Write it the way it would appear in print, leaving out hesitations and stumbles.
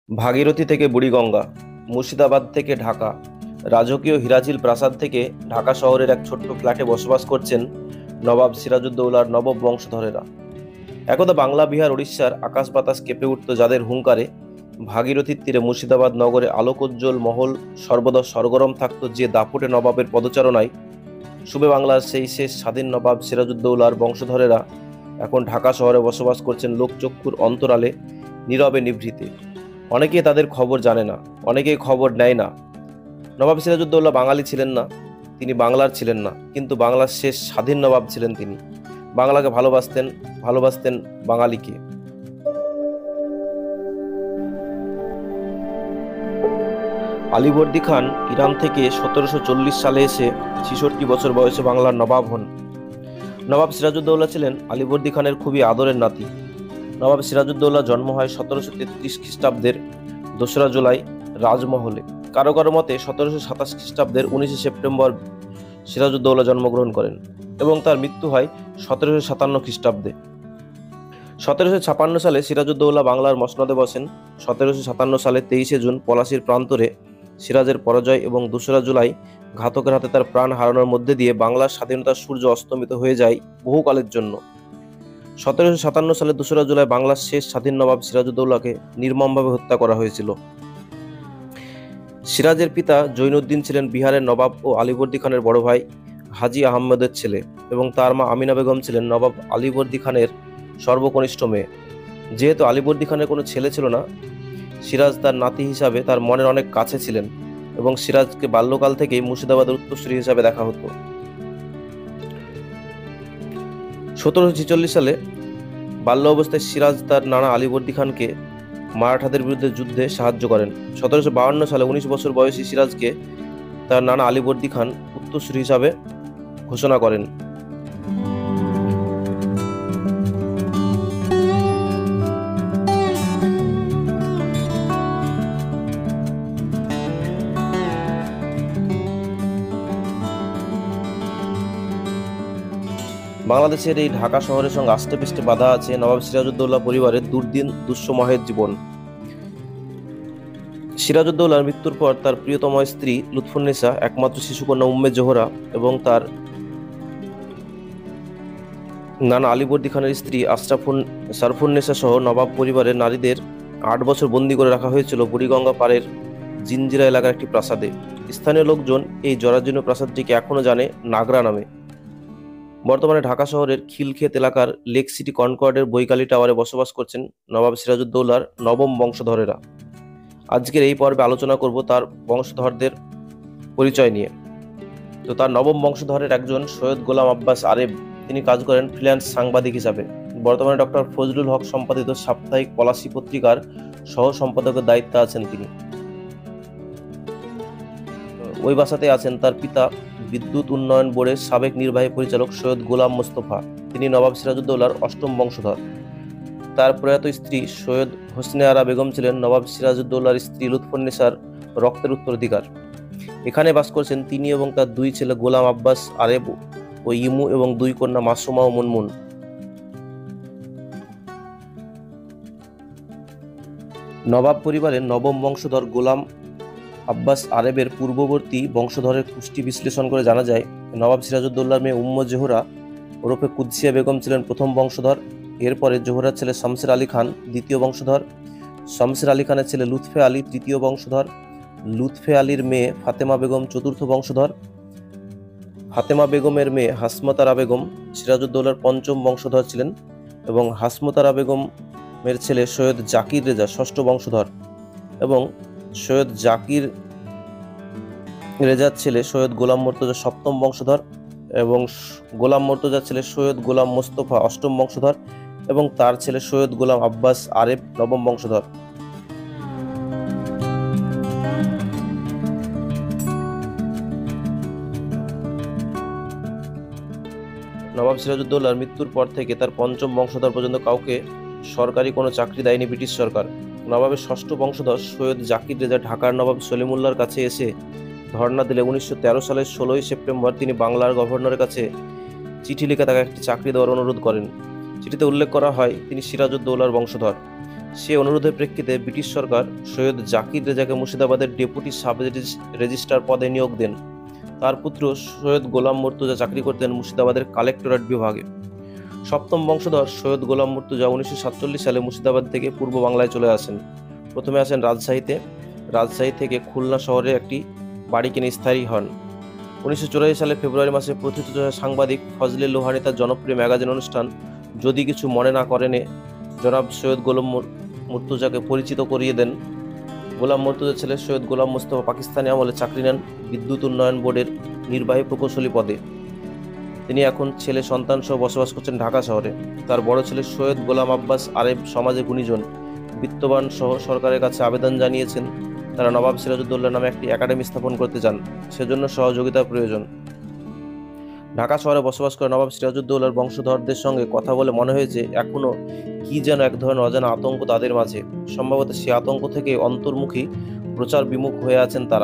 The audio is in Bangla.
ভাগীরথী থেকে বুড়িগঙ্গা, মুর্শিদাবাদ থেকে ঢাকা, রাজকীয় হিরাচিল প্রাসাদ থেকে ঢাকা শহরের এক ছোট্ট ফ্ল্যাটে বসবাস করছেন নবাব সিরাজউদ্দৌলার নবম বংশধরেরা। একদা বাংলা, বিহার, উড়িষ্যার আকাশ বাতাস কেঁপে উঠত যাদের হুঙ্কারে। ভাগীরথীর তীরে মুর্শিদাবাদ নগরে আলোকোজ্জ্বল মহল সর্বদা সরগরম থাকত যে দাপুটে নবাবের পদচারণায়। সুবে বাংলার সেই শেষ স্বাধীন নবাব সিরাজউদ্দৌলার বংশধরেরা এখন ঢাকা শহরে বসবাস করছেন লোকচক্ষুর অন্তরালে, নীরবে নিভৃতে। অনেকেই তাদের খবর জানে না, অনেকেই খবর নেয় না। নবাব সিরাজউদ্দৌলা বাঙালি ছিলেন না, তিনি বাংলার ছিলেন না, কিন্তু বাংলার শেষ স্বাধীন নবাব ছিলেন তিনি। বাংলাকে ভালোবাসতেন, ভালোবাসতেন বাঙালিকে। আলীবর্দী খান ইরান থেকে 1740 সালে এসে 66 বছর বয়সে বাংলার নবাব হন। নবাব সিরাজউদ্দৌলা ছিলেন আলীবর্দী খানের খুবই আদরের নাতি। নবাব সিরাজউদ্দৌলা জন্ম হয় 1733 খ্রিস্টাব্দের 2রা জুলাই রাজমহলে। কারো কারো মতে 1727 খ্রিস্টাব্দের 19 সেপ্টেম্বর সিরাজউদ্দৌলা জন্মগ্রহণ করেন এবং তার মৃত্যু হয় 1757 খ্রিস্টাব্দে। 1756 সালে সিরাজউদ্দৌলা বাংলার মসনদে বসেন। 1757 সালে 23শে জুন পলাশীর প্রান্তরে সিরাজের পরাজয় এবং 2রা জুলাই ঘাতকের হাতে তার প্রাণ হারানোর মধ্যে দিয়ে বাংলার স্বাধীনতার সূর্য অস্তমিত হয়ে যায় বহুকালের জন্য। 1757 সালে 2রা জুলাই বাংলার শেষ স্বাধীন নবাব সিরাজউদ্দৌলাকে নির্মমভাবে হত্যা করা হয়েছিল। সিরাজের পিতা জৈনুদ্দিন ছিলেন বিহারের নবাব ও আলীবর্দী খানের বড় ভাই হাজী আহমেদের ছেলে এবং তার মা আমিনা বেগম ছিলেন নবাব আলীবর্দী খানের সর্বকনিষ্ঠ মেয়ে। যেহেতু আলীবর্দী খানের কোনো ছেলে ছিল না, সিরাজ তার নাতি হিসাবে তার মনের অনেক কাছে ছিলেন এবং সিরাজকে বাল্যকাল থেকেই মুর্শিদাবাদের উত্তরসূরি হিসাবে দেখা হতো। 1746 সালে বাল্য অবস্থায় সিরাজ তার নানা আলীবর্দী খানকে মারাঠাদের বিরুদ্ধে যুদ্ধে সাহায্য করেন। 1752 সালে 19 বছর বয়সী সিরাজকে তার নানা আলীবর্দী খান উত্তরসূরি হিসাবে ঘোষণা করেন। বাংলাদেশের এই ঢাকা শহরের সঙ্গে আষ্টে পৃষ্ঠে বাঁধা আছে নবাব সিরাজউদ্দৌলা পরিবারের দুর্দিন দুঃসময়ের জীবন। সিরাজউদ্দৌলার মৃত্যুর পর তার প্রিয়তম স্ত্রী লুৎফুন্নেসা, একমাত্র শিশুকন্যা উম্মে জোহরা এবং তার নানা আলীবর্দী খানের স্ত্রী সারফুন্নেসা সহ নবাব পরিবারের নারীদের 8 বছর বন্দী করে রাখা হয়েছিল বুড়িগঙ্গা পাড়ের জিঞ্জিরা এলাকার একটি প্রাসাদে। স্থানীয় লোকজন এই জরাজীর্ণ প্রাসাদটিকে এখনো জানে নাগরা নামে। বর্তমানে ঢাকা শহরের খিলক্ষেত এলাকার লেক সিটি কনকর্ডের বৈকালী টাওয়ারে বসবাস করছেন নবাব সিরাজউদ্দৌলার নবম বংশধরেরা। আজকের এই পর্বে আলোচনা করব তার বংশধরদের পরিচয় নিয়ে। তো তার নবম বংশধরের একজন সৈয়দ গোলাম আব্বাস আরেব, তিনি কাজ করেন ফ্রিল্যান্স সাংবাদিক হিসাবে। বর্তমানে ডক্টর ফজলুল হক সম্পাদিত সাপ্তাহিক পলাশী পত্রিকার সহ সম্পাদকের দায়িত্বে আছেন তিনি। ওই বাসাতে আছেন তার পিতা বিদ্যুৎ উন্নয়ন বোর্ডের সাবেক নির্বাহী পরিচালক সৈয়দ গোলাম মোস্তফা, তিনি নবাব সিরাজউদ্দৌলার 8ম বংশধর। তার প্রয়াত স্ত্রী সৈয়দ হোসনে আরা বেগম ছিলেন নবাব সিরাজউদ্দৌলার স্ত্রী লুৎফুন্নেসার রক্তের উত্তরাধিকার। এখানে বাস করছেন তিনি এবং তার 2 ছেলে গোলাম আব্বাস আরেব ও ইমু এবং 2 কন্যা মাসুমা ও মুনমুন। নবাব পরিবারের নবম বংশধর গোলাম আব্বাস আরেবের পূর্ববর্তী বংশধরের কুষ্টি বিশ্লেষণ করে জানা যায়, নবাব সিরাজউদ্দৌলার মেয়ে উম্মে জোহরা ওরফে কুদ্সিয়া বেগম ছিলেন প্রথম বংশধর। এরপরে জোহরার ছেলে শামসের আলী খান দ্বিতীয় বংশধর, শামসের আলী খানের ছেলে লুৎফে আলী তৃতীয় বংশধর, লুৎফে আলীর মেয়ে ফাতেমা বেগম চতুর্থ বংশধর, ফাতেমা বেগমের মেয়ে হাসমতারা বেগম সিরাজউদ্দৌলার 5ম বংশধর ছিলেন এবং হাসমতারা বেগমের ছেলে সৈয়দ জাকির রেজা 6ষ্ঠ বংশধর এবং সৈয়দ জাকির রেজার ছেলে সৈয়দ গোলাম মর্তজা 7ম বংশধর এবং গোলাম মর্তজার ছেলে সৈয়দ গোলাম মোস্তফা 8ম বংশধর এবং তার ছেলে সৈয়দ গোলাম আব্বাস আরেব 9ম বংশধর। নবাব সিরাজউদ্দৌলার মৃত্যুর পর থেকে তার 5ম বংশধর পর্যন্ত কাউকে সরকারি কোনো চাকরি দেয়নি ব্রিটিশ সরকার। নবাবের 6ষ্ঠ বংশধর সৈয়দ জাকির রেজা ঢাকার নবাব সলিমুল্লাহর কাছে এসে ধর্ণা দিলে 1913 সালের 16ই সেপ্টেম্বর তিনি বাংলার গভর্নরের কাছে চিঠি লিখে তাকে একটি চাকরি দেওয়ার অনুরোধ করেন। চিঠিতে উল্লেখ করা হয় তিনি সিরাজউদ্দৌলার বংশধর। সে অনুরোধের প্রেক্ষিতে ব্রিটিশ সরকার সৈয়দ জাকির রেজাকে মুর্শিদাবাদের ডেপুটি সাব রেজিস্ট্রার পদে নিয়োগ দেন। তার পুত্র সৈয়দ গোলাম মুর্তজা চাকরি করতেন মুর্শিদাবাদের কালেক্টরেট বিভাগে। সপ্তম বংশধর সৈয়দ গোলাম মুর্তজা 1947 সালে মুর্শিদাবাদ থেকে পূর্ব বাংলায় চলে আসেন। প্রথমে আসেন রাজশাহীতে। রাজশাহী থেকে খুলনা শহরে একটি বাড়ি কিনে স্থায়ী হন। 1984 সালের ফেব্রুয়ারি মাসে প্রথিতযশা সাংবাদিক ফজলে লোহানী তার জনপ্রিয় ম্যাগাজিন অনুষ্ঠান যদি কিছু মনে না করেনে জনাব সৈয়দ গোলাম মুর্তজাকে পরিচিত করিয়ে দেন। গোলাম মুর্তজার ছেলে সৈয়দ গোলাম মোস্তফা পাকিস্তানি আমলে চাকরি নেন বিদ্যুৎ উন্নয়ন বোর্ডের নির্বাহী প্রকৌশলী পদে। তিনি এখন ছেলে সন্তান সহ বসবাস করছেন ঢাকা শহরে। তার বড় ছেলে সৈয়দ গোলাম আব্বাস আরেব সমাজে গুণীজন, বিত্তবান সহ সরকারের কাছে আবেদন জানিয়েছেন তারা নবাব সিরাজউদ্দৌলা নামে একটি একাডেমি স্থাপন করতে চান, সেজন্য সহযোগিতার প্রয়োজন। ঢাকা শহরে বসবাস করে নবাব সিরাজউদ্দৌলার বংশধরদের সঙ্গে কথা বলে মনে হয়েছে এখনো কি যেন এক ধরনের অজানা আতঙ্ক তাদের মাঝে। সম্ভবত সে আতঙ্ক থেকে অন্তর্মুখী প্রচার বিমুখ হয়ে আছেন তারা।